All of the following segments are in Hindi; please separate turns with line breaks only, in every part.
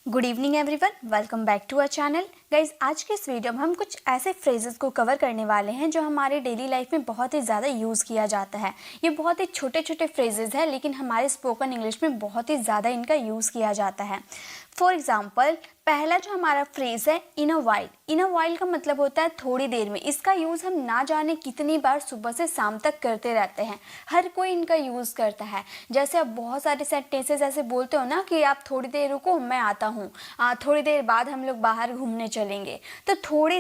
Good evening everyone, welcome back to our channel. Guys, आज के इस वीडियो में हम कुछ ऐसे फ्रेजेस को कवर करने वाले हैं जो हमारे डेली लाइफ में बहुत ही ज़्यादा यूज़ किया जाता है। ये बहुत ही छोटे छोटे फ्रेजेस हैं, लेकिन हमारे स्पोकन इंग्लिश में बहुत ही ज़्यादा इनका यूज़ किया जाता है। फॉर एग्जाम्पल, पहला जो हमारा फ्रेज़ है इन a while. In a while का मतलब होता है थोड़ी देर में। इसका यूज़ हम ना जाने कितनी बार सुबह से शाम तक करते रहते हैं। हर कोई इनका यूज़ करता है। जैसे आप बहुत सारे सेंटेंसेस ऐसे बोलते हो ना कि आप थोड़ी देर रुको, मैं आता हूँ, थोड़ी देर बाद हम लोग बाहर घूमने चलेंगे। तो थोड़ी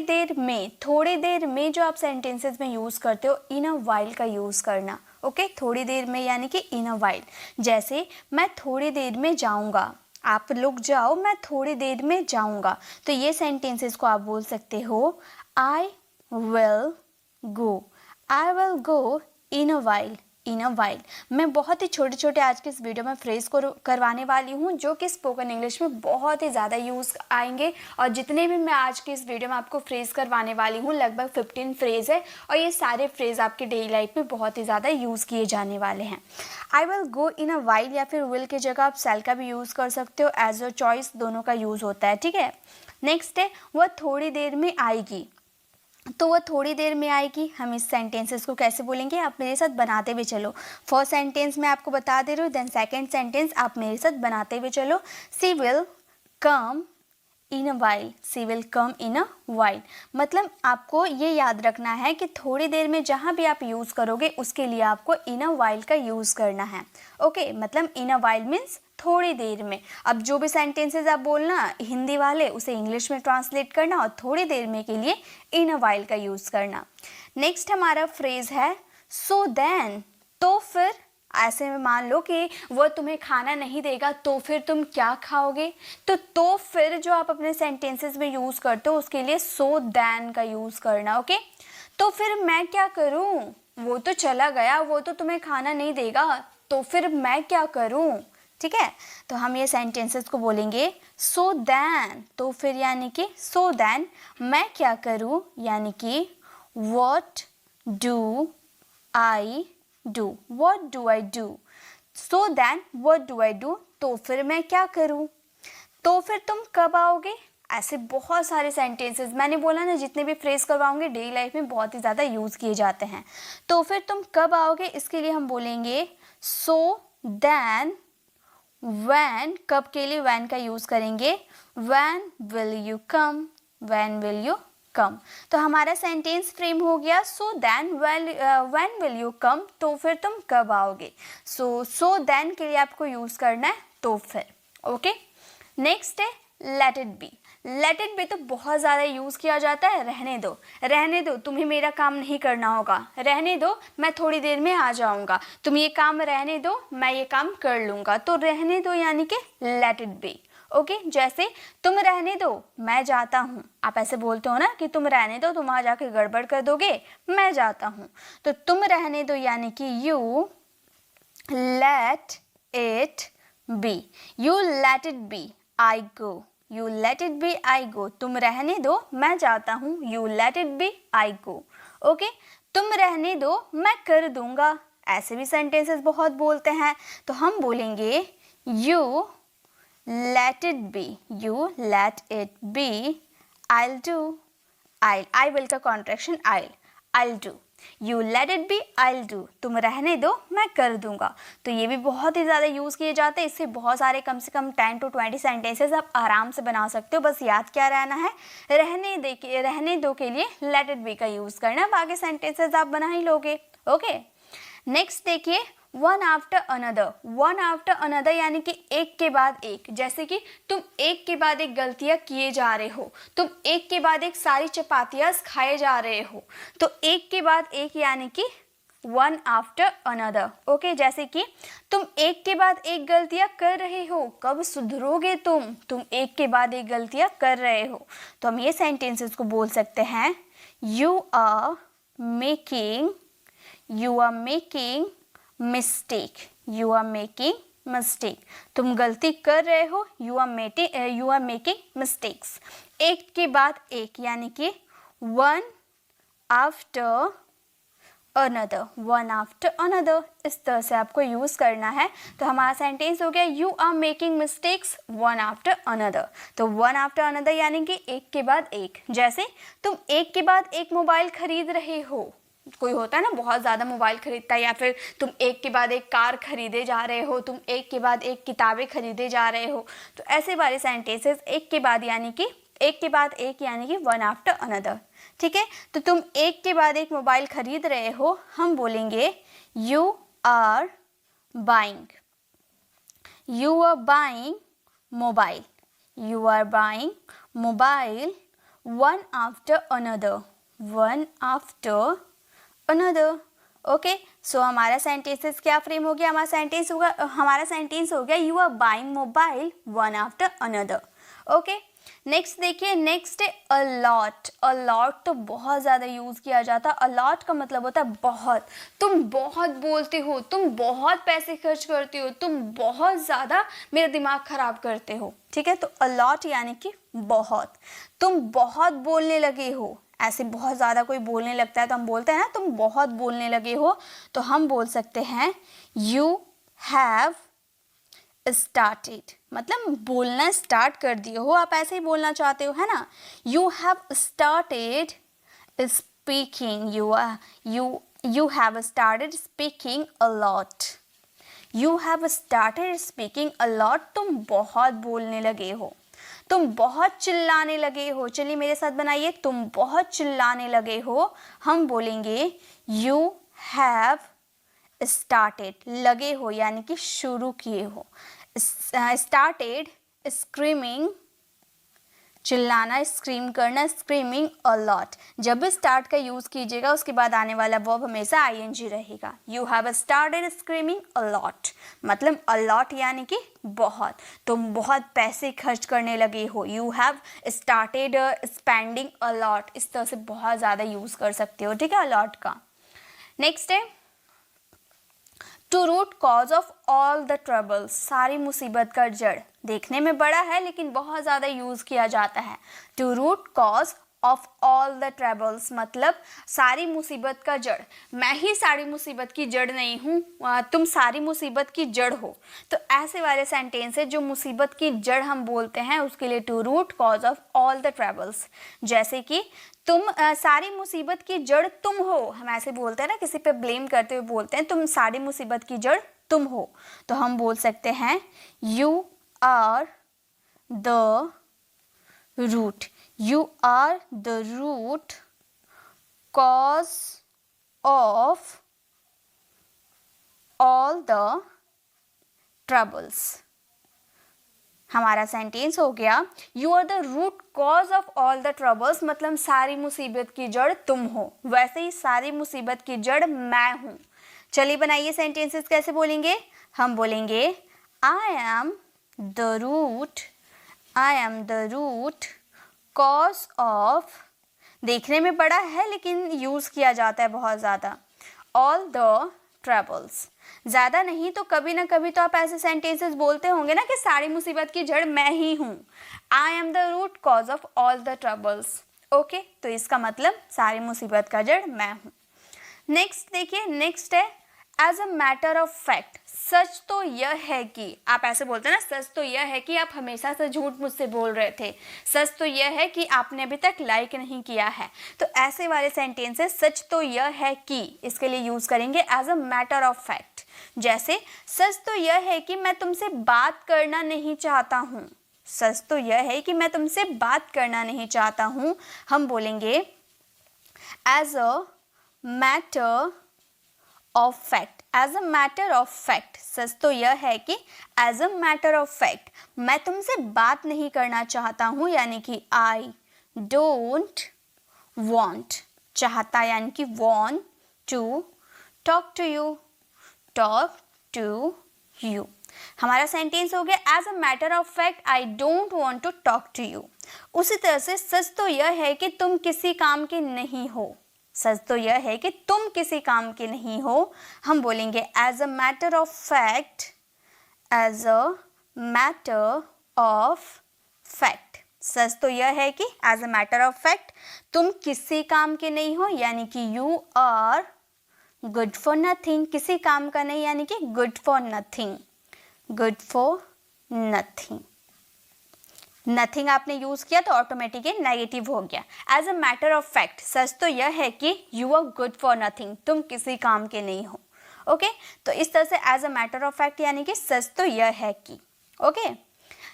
देर में जो आप सेंटेंसेस में यूज़ करते हो, इन अ वाइल का यूज़ करना। ओके, थोड़ी देर में यानी कि इन अ वाइल। जैसे मैं थोड़ी देर में जाऊँगा, आप लोग जाओ, मैं थोड़ी देर में जाऊंगा। तो ये सेंटेंसेस को आप बोल सकते हो I will go. I will go in a while. In a while. मैं बहुत ही छोटे छोटे आज के इस वीडियो में फ्रेज को करवाने वाली हूँ जो कि स्पोकन इंग्लिश में बहुत ही ज़्यादा यूज़ आएंगे। और जितने भी मैं आज के इस वीडियो में आपको फ्रेज करवाने वाली हूँ, लगभग 15 फ्रेज है, और ये सारे फ्रेज आपके डेली लाइफ में बहुत ही ज़्यादा यूज़ किए जाने वाले हैं। I will go in a while या फिर विल की जगह आप सेल का भी यूज़ कर सकते हो। एज अ चॉइस दोनों का यूज़ होता है, ठीक है। नेक्स्ट है वह थोड़ी देर में आएगी। तो वह थोड़ी देर में आएगी, हम इस सेंटेंसेस को कैसे बोलेंगे, आप मेरे साथ बनाते हुए चलो। फर्स्ट सेंटेंस मैं आपको बता दे रही हूँ, देन सेकेंड सेंटेंस आप मेरे साथ बनाते हुए चलो। She will come in a while. She will come in a while. मतलब आपको ये याद रखना है कि थोड़ी देर में जहाँ भी आप यूज़ करोगे उसके लिए आपको इन अ वाइल का यूज़ करना है। ओके, मतलब इन अ वाइल मीन्स थोड़ी देर में। अब जो भी सेंटेंसेस आप बोलना हिंदी वाले, उसे इंग्लिश में ट्रांसलेट करना और थोड़ी देर में के लिए इन अ वाइल का यूज़ करना। नेक्स्ट हमारा फ्रेज है सो देन। तो फिर, ऐसे में मान लो कि वो तुम्हें खाना नहीं देगा, तो फिर तुम क्या खाओगे। तो फिर जो आप अपने सेंटेंसेस में यूज़ करते हो उसके लिए सो दैन का यूज़ करना। ओके, तो फिर मैं क्या करूँ, वो तो चला गया, वो तो तुम्हें खाना नहीं देगा, तो फिर मैं क्या करूँ। ठीक है, तो हम ये सेंटेंसेस को बोलेंगे सो दैन। तो फिर यानी कि सो दैन मैं क्या करूँ, यानी कि what do I do. what do I do? So then what do I do? तो फिर मैं क्या करूँ। तो फिर तुम कब आओगे। ऐसे बहुत सारे सेंटेंसेस, मैंने बोला ना जितने भी फ्रेज करवाऊंगे डेली लाइफ में बहुत ही ज़्यादा यूज़ किए जाते हैं। तो फिर तुम कब आओगे, इसके लिए हम बोलेंगे सो देन when। कब के लिए when का यूज़ करेंगे, when will you come। when will you कम। तो हमारा सेंटेंस फ्रेम हो गया so then when will you come. तो फिर तुम कब आओगे। सो देन के लिए आपको यूज़ करना है तो फिर। ओके, नेक्स्ट है late it B. Late it B तो बहुत ज़्यादा यूज़ किया जाता है। रहने दो, रहने दो, तुम्हें मेरा काम नहीं करना होगा, रहने दो, मैं थोड़ी देर में आ जाऊँगा, तुम ये काम रहने दो, मैं ये काम कर लूँगा। तो रहने दो यानी कि लेट इट बी। ओके, जैसे तुम रहने दो, मैं जाता हूँ। आप ऐसे बोलते हो ना कि तुम रहने दो, तुम वहाँ जाके गड़बड़ कर दोगे, मैं जाता हूँ। तो तुम रहने दो यानी कि you let it be. You let it be, I go. You let it be, I go. तुम रहने दो, मैं जाता हूँ, you let it be, I go. Okay, तुम रहने दो, मैं कर दूंगा। ऐसे भी सेंटेंसेस बहुत बोलते हैं, तो हम बोलेंगे you let it be। you let it be, I'll do। I will का contraction I'll do। you let it be, I'll do। तुम रहने दो, मैं कर दूंगा। तो ये भी बहुत ही ज़्यादा यूज़ किए जाते हैं। इससे बहुत सारे कम से कम 10 to 20 सेंटेंसेस आप आराम से बना सकते हो। बस याद क्या रहना है, रहने दो के लिए let it be का यूज़ करना, बाकी सेंटेंसेस आप बना ही लोगे। ओके, नेक्स्ट देखिए one after another. One after another यानी कि एक के बाद एक। जैसे कि तुम एक के बाद एक गलतियां किए जा रहे हो, तुम एक के बाद एक सारी चपातियां खाए जा रहे हो। तो एक के बाद एक यानी कि वन आफ्टर अनदर। ओके, जैसे कि तुम एक के बाद एक गलतियां कर रहे हो, कब सुधरोगे तुम एक के बाद एक गलतियां कर रहे हो। तो हम ये सेंटेंसेस को बोल सकते हैं you are making mistake. You are making mistake. तुम गलती कर रहे हो, यू आर मेकिंग मिस्टेक्स। एक के बाद एक यानी कि one after another, one after another, इस तरह से आपको यूज़ करना है। तो हमारा सेंटेंस हो गया you are making mistakes one after another. तो वन आफ्टर अनदर यानी कि एक के बाद एक। जैसे तुम एक के बाद एक मोबाइल खरीद रहे हो, कोई होता है ना बहुत ज़्यादा मोबाइल खरीदता है, या फिर तुम एक के बाद एक कार खरीदे जा रहे हो, तुम एक के बाद एक किताबें खरीदे जा रहे हो। तो ऐसे वाले सेंटेंसेस एक के बाद यानी कि एक के बाद एक यानी कि वन आफ्टर अनदर। ठीक है, तो तुम एक के बाद एक मोबाइल खरीद रहे हो, हम बोलेंगे you are buying, you are buying mobile, you are buying mobile one after another, one after another. Okay, so हमारा सेंटेंसेस क्या फ्रेम हो गया, हमारा सेंटेंस हो गया you are buying mobile one after another. Okay, next देखिए, नेक्स्ट है अलॉट। अलॉट तो बहुत ज़्यादा यूज़ किया जाता है। अलॉट का मतलब होता है बहुत। तुम बहुत बोलते हो, तुम बहुत पैसे खर्च करते हो, तुम बहुत ज़्यादा मेरा दिमाग ख़राब करते हो। ठीक है, तो अलॉट यानी कि बहुत। तुम बहुत बोलने लगे हो, ऐसे बहुत ज़्यादा कोई बोलने लगता है तो हम बोलते हैं ना तुम बहुत बोलने लगे हो, तो हम बोल सकते हैं यू हैव स्टार्टेड, मतलब बोलना स्टार्ट कर दिए हो, आप ऐसे ही बोलना चाहते हो, है ना। You have started speaking, you have started speaking a lot, you have started speaking a lot, तुम बहुत बोलने लगे हो, तुम बहुत चिल्लाने लगे हो। चलिए मेरे साथ बनाइए, तुम बहुत चिल्लाने लगे हो, हम बोलेंगे यू हैव स्टार्टेड, लगे हो यानी कि शुरू किए हो, स्टार्टेड स्क्रीमिंग, चिल्लाना, स्क्रीम करना, स्क्रीमिंग अ लॉट। जब भी स्टार्ट का यूज़ कीजिएगा उसके बाद आने वाला वर्ब हमेशा आईएनजी रहेगा। You have started screaming a lot, मतलब अ लॉट यानी कि बहुत। तुम बहुत पैसे खर्च करने लगे हो, you have started spending a lot, इस तरह से बहुत ज़्यादा यूज़ कर सकते हो। ठीक है, अ लॉट का। नेक्स्ट है to root cause of all the troubles, सारी मुसीबत का जड़। देखने में बड़ा है लेकिन बहुत ज़्यादा यूज़ किया जाता है। To root cause of all the troubles मतलब सारी मुसीबत का जड़। मैं ही सारी मुसीबत की जड़ नहीं हूँ, तुम सारी मुसीबत की जड़ हो। तो ऐसे वाले सेंटेंस है जो मुसीबत की जड़ हम बोलते हैं, उसके लिए to root cause of all the troubles. जैसे कि तुम सारी मुसीबत की जड़ तुम हो, हम ऐसे बोलते हैं ना, किसी पे ब्लेम करते हुए बोलते हैं तुम सारी मुसीबत की जड़ तुम हो, तो हम बोल सकते हैं you are the root, you are the root cause of all the troubles। हमारा सेंटेंस हो गया you are the root cause of all the troubles, मतलब सारी मुसीबत की जड़ तुम हो, वैसे ही सारी मुसीबत की जड़ मैं हूँ। चलिए बनाइए सेंटेंसेस, कैसे बोलेंगे, हम बोलेंगे I am the root, I am the root cause of, देखने में बड़ा है लेकिन यूज़ किया जाता है बहुत ज़्यादा, ऑल द ट्रबल्स। ज़्यादा नहीं तो कभी ना कभी तो आप ऐसे सेंटेंसेस बोलते होंगे ना कि सारी मुसीबत की जड़ मैं ही हूँ। I am the root cause of all the troubles. Okay, तो इसका मतलब सारी मुसीबत का जड़ मैं हूँ। नेक्स्ट देखिए, नेक्स्ट है as a matter of fact. सच तो यह है कि, आप ऐसे बोलते हैं ना, सच तो यह है कि आप हमेशा से झूठ मुझसे बोल रहे थे, सच तो यह है कि आपने अभी तक लाइक नहीं किया है। तो ऐसे वाले सेंटेंसेस सच तो यह है कि, इसके लिए यूज़ करेंगे as a matter of fact. जैसे सच तो यह है कि मैं तुमसे बात करना नहीं चाहता हूँ, सच तो यह है कि मैं तुमसे बात करना नहीं चाहता हूँ, हम बोलेंगे as a matter of fact, as a matter of fact. सच तो यह है कि as a matter of fact मैं तुमसे बात नहीं करना चाहता हूँ, यानी कि आई डोंट वॉन्ट, चाहता यानी कि want to talk to you, talk to you. हमारा सेंटेंस हो गया as a matter of fact I don't want to talk to you. उसी तरह से सच तो यह है कि तुम किसी काम के नहीं हो, सच तो यह है कि तुम किसी काम के नहीं हो, हम बोलेंगे as a matter of fact, as a matter of fact. सच तो यह है कि as a matter of fact तुम किसी काम के नहीं हो, यानी कि you are good for nothing, किसी काम का नहीं, यानी कि good for nothing, good for nothing. Nothing आपने यूज किया तो ऑटोमेटिकली नेगेटिव हो गया। As a matter of fact, सच तो यह है कि you are good for nothing, तुम किसी काम के नहीं हो। ओके तो इस तरह से as a matter of fact यानी कि सच तो यह है कि। ओके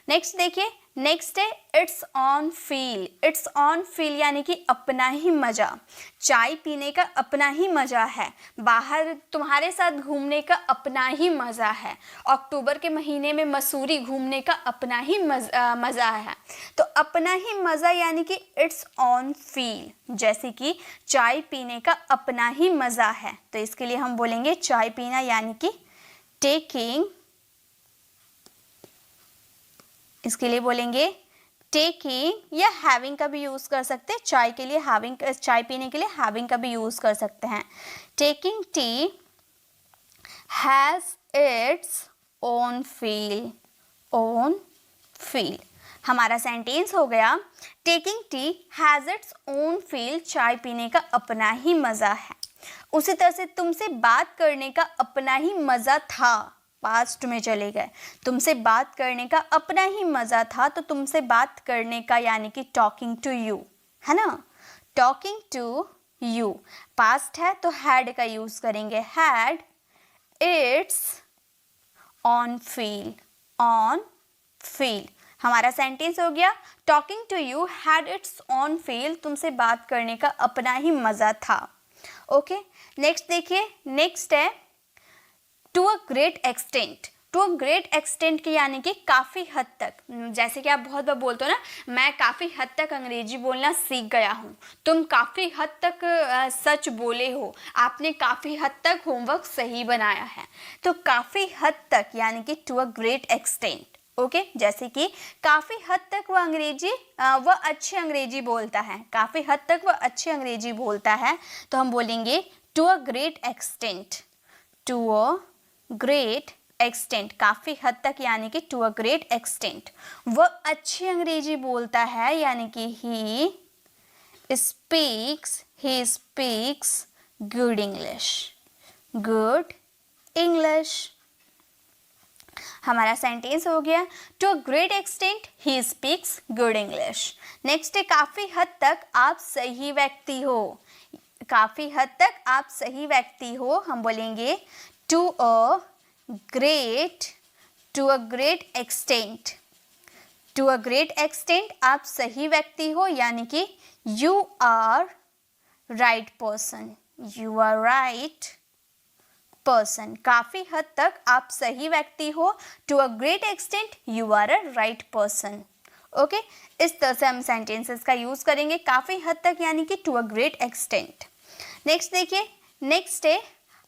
नेक्स्ट देखिए, नेक्स्ट है its own feel. Its own feel यानी कि अपना ही मज़ा, चाय पीने का अपना ही मज़ा है, बाहर तुम्हारे साथ घूमने का अपना ही मज़ा है, अक्टूबर के महीने में मसूरी घूमने का अपना ही मज़ा है। तो अपना ही मज़ा यानी कि इट्स ऑन फील, जैसे कि चाय पीने का अपना ही मज़ा है, तो इसके लिए हम बोलेंगे चाय पीना यानी कि टेकिंग, इसके लिए बोलेंगे टेकिंग, या हैविंग का भी यूज कर सकते हैं, चाय के लिए हैविंग, चाय पीने के लिए हैविंग का भी यूज कर सकते हैं। Taking tea has its own feel, own feel. हमारा सेंटेंस हो गया taking tea has its own feel, चाय पीने का अपना ही मजा है। उसी तरह से तुमसे बात करने का अपना ही मजा था, पास्ट में चले गए, तुमसे बात करने का अपना ही मज़ा था, तो तुमसे बात करने का यानी कि टॉकिंग टू यू, है ना, टॉकिंग टू यू। पास्ट है तो हैड का यूज़ करेंगे, had its own feel, own feel. हमारा सेंटेंस हो गया talking to you had its own feel, तुमसे बात करने का अपना ही मज़ा था। ओके नेक्स्ट देखिए, नेक्स्ट है to a great extent. To a great extent की यानी कि काफ़ी हद तक, जैसे कि आप बहुत बार बोलते हो ना, मैं काफ़ी हद तक अंग्रेजी बोलना सीख गया हूँ, तुम काफ़ी हद तक सच बोले हो, आपने काफ़ी हद तक होमवर्क सही बनाया है। तो काफ़ी हद तक यानी कि to a great extent. Okay जैसे कि काफ़ी हद तक वह अंग्रेजी, वह अच्छी अंग्रेजी बोलता है, काफ़ी हद तक वह अच्छी अंग्रेजी बोलता है, तो हम बोलेंगे to a great extent, to a great extent, काफ़ी हद तक यानी कि टू अ ग्रेट एक्सटेंट। वह अच्छी अंग्रेजी बोलता है यानी कि he speaks good English, good English. हमारा सेंटेंस हो गया to a great extent he speaks good English. Next है काफ़ी हद तक आप सही व्यक्ति हो, काफ़ी हद तक आप सही व्यक्ति हो, हम बोलेंगे to a great extent, to a great extent आप सही व्यक्ति हो यानी कि you are right person, you are right person. काफ़ी हद तक आप सही व्यक्ति हो, to a great extent you are a right person. Okay इस तरह से हम सेंटेंसेस का यूज़ करेंगे, काफ़ी हद तक यानी कि to a great extent. Next देखिए, नेक्स्ट है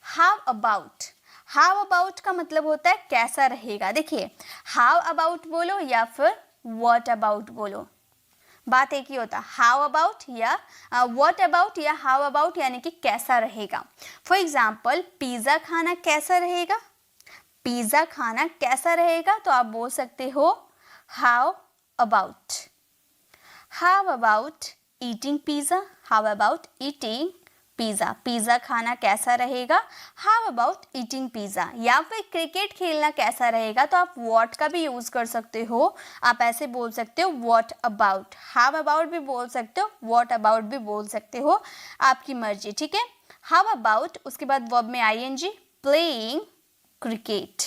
हाउ अबाउट। हाउ अबाउट का मतलब होता है कैसा रहेगा। देखिए हाउ अबाउट बोलो या फिर व्हाट अबाउट बोलो, बात एक ही होता है, हाउ अबाउट या व्हाट अबाउट या हाउ अबाउट यानी कि कैसा रहेगा। फॉर एग्जाम्पल पिज़्ज़ा खाना कैसा रहेगा, पिज़्ज़ा खाना कैसा रहेगा, तो आप बोल सकते हो how about eating pizza, how about eating pizza, pizza खाना कैसा रहेगा, हाउ अबाउट ईटिंग पिज़्ज़ा। या फिर क्रिकेट खेलना कैसा रहेगा, तो आप व्हाट का भी यूज़ कर सकते हो, आप ऐसे बोल सकते हो व्हाट अबाउट, हाउ अबाउट भी बोल सकते हो, व्हाट अबाउट भी बोल सकते हो, आपकी मर्जी, ठीक है। हाउ अबाउट उसके बाद वर्ब में आईएनजी, प्लेइंग क्रिकेट,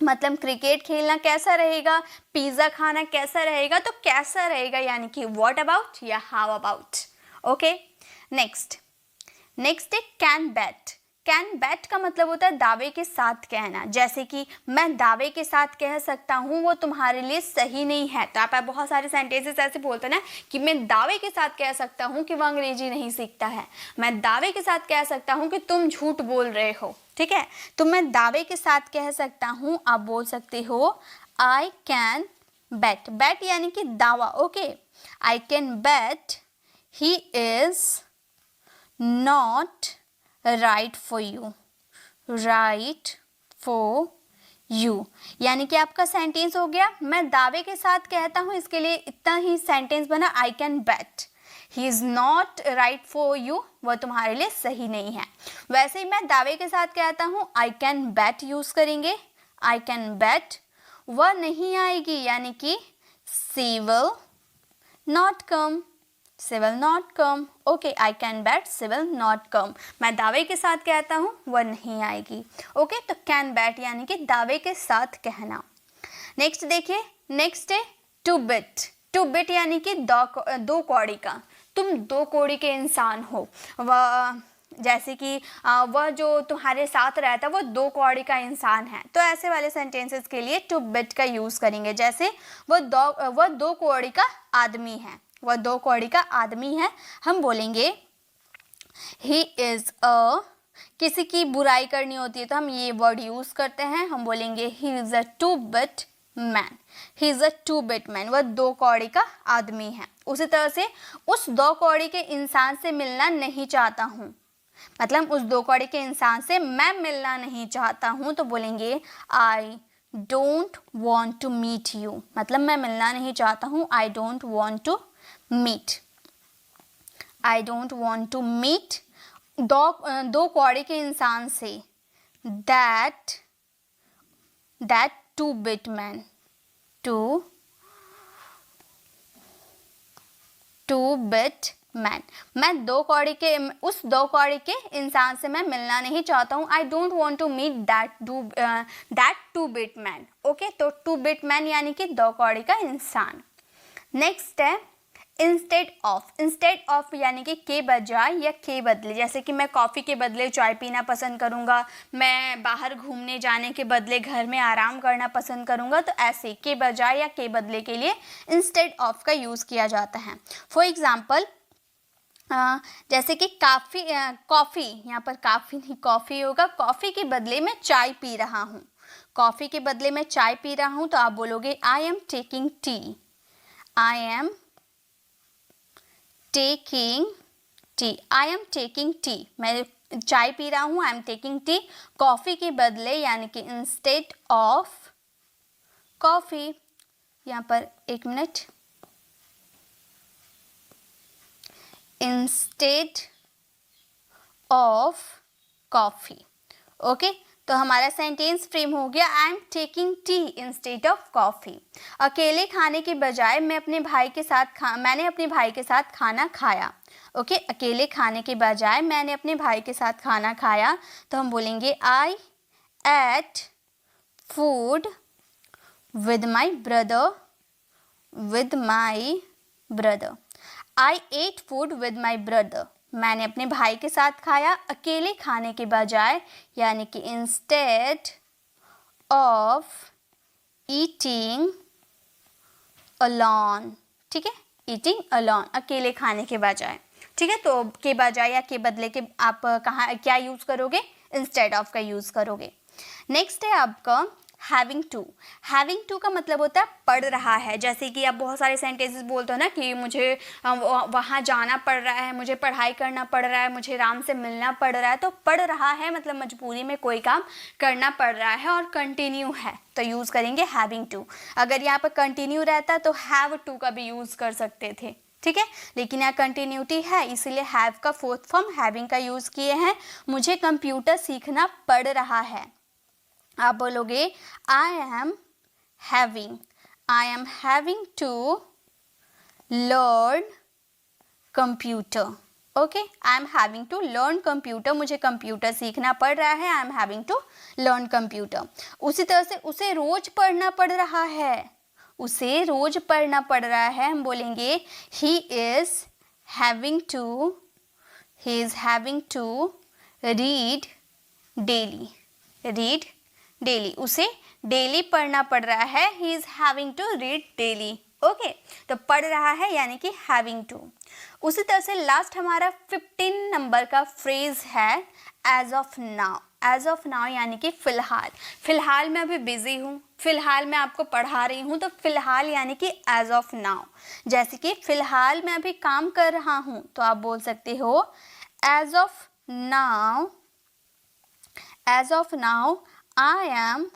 मतलब क्रिकेट खेलना कैसा रहेगा, पिज़्ज़ा खाना कैसा रहेगा, तो कैसा रहेगा यानी कि व्हाट अबाउट या हाउ अबाउट। ओके नेक्स्ट है कैन बैट। कैन बैट का मतलब होता है दावे के साथ कहना, जैसे कि मैं दावे के साथ कह सकता हूँ वो तुम्हारे लिए सही नहीं है। तो आप बहुत सारे सेंटेंसेस ऐसे बोलते हैं ना कि मैं दावे के साथ कह सकता हूँ कि वो अंग्रेजी नहीं सीखता है, मैं दावे के साथ कह सकता हूँ कि तुम झूठ बोल रहे हो, ठीक है। तो मैं दावे के साथ कह सकता हूँ, आप बोल सकते हो आई कैन बैट, बैट यानी कि दावा। Okay I can bat he is not right for you, यानी कि आपका सेंटेंस हो गया मैं दावे के साथ कहता हूँ, इसके लिए इतना ही सेंटेंस बना I can bat he is not right for you, वह तुम्हारे लिए सही नहीं है। वैसे ही मैं दावे के साथ कहता हूँ, आई कैन बेट यूज़ करेंगे, आई कैन बेट। वह नहीं आएगी यानी कि she will not come, she will not come। Okay, I can bet she will not come। मैं दावे के साथ कहता हूँ, वह नहीं आएगी। ओके, तो कैन बेट यानी कि दावे के साथ कहना। नेक्स्ट देखिए, नेक्स्ट है टू बिट। टू बिट यानी कि दो कौड़ी का, तुम दो कौड़ी के इंसान हो। वह जैसे कि वह जो तुम्हारे साथ रहता है वो दो कौड़ी का इंसान है, तो ऐसे वाले सेंटेंसेस के लिए टू बिट का यूज़ करेंगे। जैसे वह दो कौड़ी का आदमी है, वह दो कौड़ी का आदमी है, हम बोलेंगे ही इज़ अ, किसी की बुराई करनी होती है तो हम ये वर्ड यूज़ करते हैं, हम बोलेंगे he is a to bit man, he is a to bit man, वह दो कौड़ी का आदमी है। उसी तरह से उस दो कौड़ी के इंसान से मिलना नहीं चाहता हूँ, मतलब उस दो कौड़ी के इंसान से मैं मिलना नहीं चाहता हूँ, तो बोलेंगे I don't want to meet you, मतलब मैं मिलना नहीं चाहता हूँ, I don't want to meet, I don't want to meet दो कौड़ी के इंसान से, that two bit man, two bit man, मैं उस दो कौड़ी के इंसान से मैं मिलना नहीं चाहता हूँ, I don't want to meet that two bit man. Okay, तो टू बिट मैन यानी कि दो कौड़ी का इंसान। नेक्स्ट है इंस्टेड ऑफ। इंस्टेड ऑफ यानी कि के बजाय या के बदले, जैसे कि मैं कॉफ़ी के बदले चाय पीना पसंद करूँगा, मैं बाहर घूमने जाने के बदले घर में आराम करना पसंद करूँगा, तो ऐसे के बजाय या के बदले के लिए इंस्टेड ऑफ का यूज़ किया जाता है। फॉर एग्ज़ाम्पल, जैसे कि कॉफ़ी, यहाँ पर काफ़ी नहीं कॉफ़ी होगा, कॉफ़ी के बदले मैं चाय पी रहा हूँ, कॉफ़ी के बदले मैं चाय पी रहा हूँ, तो आप बोलोगे I am taking tea, I am taking tea, I am taking tea, मैं चाय पी रहा हूँ, I am taking tea. Coffee के बदले यानी कि इंस्टेड ऑफ कॉफ़ी, यहाँ पर एक minute, instead of coffee. Okay, तो हमारा सेंटेंस फ्रेम हो गया, I am taking tea instead of coffee. अकेले खाने के बजाय मैंने अपने भाई के साथ खाना खाया। ओके, अकेले खाने के बजाय मैंने अपने भाई के साथ खाना खाया, तो हम बोलेंगे I ate food with my brother, I ate food with my brother, मैंने अपने भाई के साथ खाया अकेले खाने के बजाय, यानी कि इंस्टेड ऑफ ईटिंग अलोन। ठीक है, ईटिंग अलोन, अकेले खाने के बजाय। ठीक है, तो के बजाय या के बदले के आप कहाँ क्या यूज़ करोगे, इंस्टेड ऑफ का यूज़ करोगे। नेक्स्ट है आपका हैविंग टू। हैविंग टू का मतलब होता है पढ़ रहा है। जैसे कि आप बहुत सारे सेंटेंसेस बोलते हो ना कि मुझे वहाँ जाना पड़ रहा है, मुझे पढ़ाई करना पड़ रहा है, मुझे राम से मिलना पड़ रहा है, तो पढ़ रहा है मतलब मजबूरी में कोई काम करना पड़ रहा है और कंटिन्यू है, तो यूज़ करेंगे हैविंग टू। अगर यहाँ पर कंटिन्यू रहता तो हैव टू का भी यूज़ कर सकते थे, ठीक है, लेकिन यहाँ कंटिन्यूटी है इसीलिए हैव का फोर्थ फॉर्म हैविंग का यूज़ किए हैं। मुझे कंप्यूटर सीखना पड़ रहा है, आप बोलोगे I am having to learn computer. Okay, I am having to learn computer, मुझे कंप्यूटर सीखना पड़ रहा है, I am having to learn computer. उसी तरह से उसे रोज पढ़ना पड़ रहा है, उसे रोज पढ़ना पड़ रहा है, हम बोलेंगे he is having to read daily, उसे डेली पढ़ना पड़ रहा है, he is having to read daily. Okay, तो पढ़ रहा है यानी कि हैविंग टू। उसी तरह से लास्ट हमारा 15 नंबर का फ्रेज है as of now. As of now यानी कि फ़िलहाल मैं अभी बिज़ी हूँ, फ़िलहाल मैं आपको पढ़ा रही हूँ, तो फ़िलहाल यानी कि एज ऑफ नाउ। जैसे कि फ़िलहाल मैं अभी काम कर रहा हूँ, तो आप बोल सकते हो as of now I am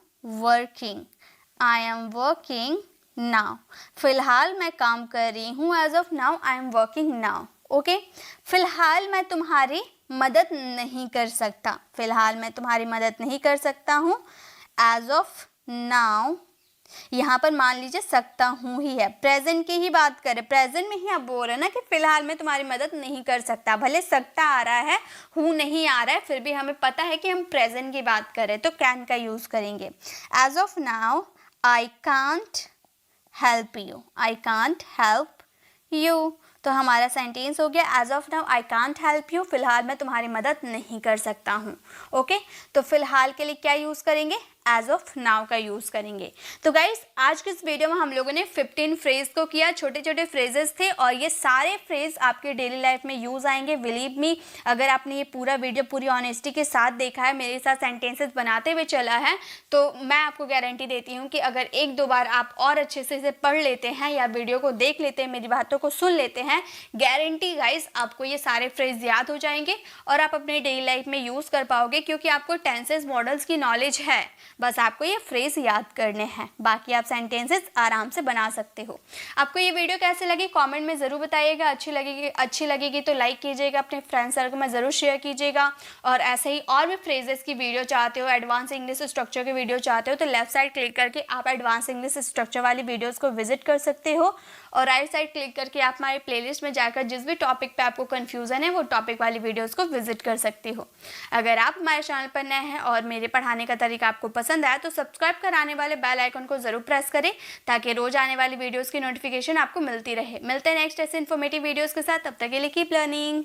working now। फिलहाल मैं काम कर रही हूँ, as of now I am working now। Okay. फिलहाल मैं तुम्हारी मदद नहीं कर सकता, फिलहाल मैं तुम्हारी मदद नहीं कर सकता हूँ। एज ऑफ नाउ, यहाँ पर मान लीजिए सकता हूँ ही है, प्रेजेंट की ही बात करें, प्रेजेंट में ही आप बोल रहे हैं ना कि फिलहाल मैं तुम्हारी मदद नहीं कर सकता। भले सकता आ रहा है, हूँ नहीं आ रहा है, फिर भी हमें पता है कि हम प्रेजेंट की बात करें तो कैन का यूज़ करेंगे। As of now I can't help you, I can't help you. तो हमारा सेंटेंस हो गया as of now I can't help you, फिलहाल मैं तुम्हारी मदद नहीं कर सकता हूँ। ओके, तो फिलहाल के लिए क्या यूज़ करेंगे, एज ऑफ नाउ का यूज़ करेंगे। तो गाइस आज के इस वीडियो में हम लोगों ने 15 फ्रेज को किया, छोटे छोटे फ्रेजेस थे और ये सारे फ्रेज आपके डेली लाइफ में यूज़ आएंगे। बिलीव मी, अगर आपने ये पूरा वीडियो पूरी ऑनेस्टी के साथ देखा है, मेरे साथ सेंटेंसेस बनाते हुए चला है, तो मैं आपको गारंटी देती हूँ कि अगर एक दो बार आप और अच्छे से इसे पढ़ लेते हैं या वीडियो को देख लेते हैं, मेरी बातों को सुन लेते हैं, गारंटी गाइस आपको ये सारे फ्रेज याद हो जाएंगे और आप अपने डेली लाइफ में यूज़ कर पाओगे, क्योंकि आपको टेंसेस मॉडल्स की नॉलेज है। बस आपको ये फ्रेज याद करने हैं, बाकी आप सेंटेंसेस आराम से बना सकते हो। आपको ये वीडियो कैसे लगी कमेंट में ज़रूर बताइएगा। अच्छी लगेगी तो लाइक कीजिएगा, अपने फ्रेंड सर्कल में ज़रूर शेयर कीजिएगा। और ऐसे ही और भी फ्रेजेस की वीडियो चाहते हो, एडवांस इंग्लिश स्ट्रक्चर की वीडियो चाहते हो, तो लेफ्ट साइड क्लिक करके आप एडवांस इंग्लिश स्ट्रक्चर वाली वीडियोज़ को विजिट कर सकते हो और राइट साइड क्लिक करके आप हमारे प्लेलिस्ट में जाकर जिस भी टॉपिक पे आपको कन्फ्यूज़न है वो टॉपिक वाली वीडियोज़ को विजिट कर सकते हो। अगर आप हमारे चैनल पर नए हैं और मेरे पढ़ाने का तरीका आपको पसंद आया तो सब्सक्राइब कराने वाले बेल आइकन को ज़रूर प्रेस करें ताकि रोज आने वाली वीडियोज़ की नोटिफिकेशन आपको मिलती रहे। मिलते हैं नेक्स्ट ऐसे इन्फॉर्मेटिव वीडियोज़ के साथ, तब तक के लिए कीप लर्निंग।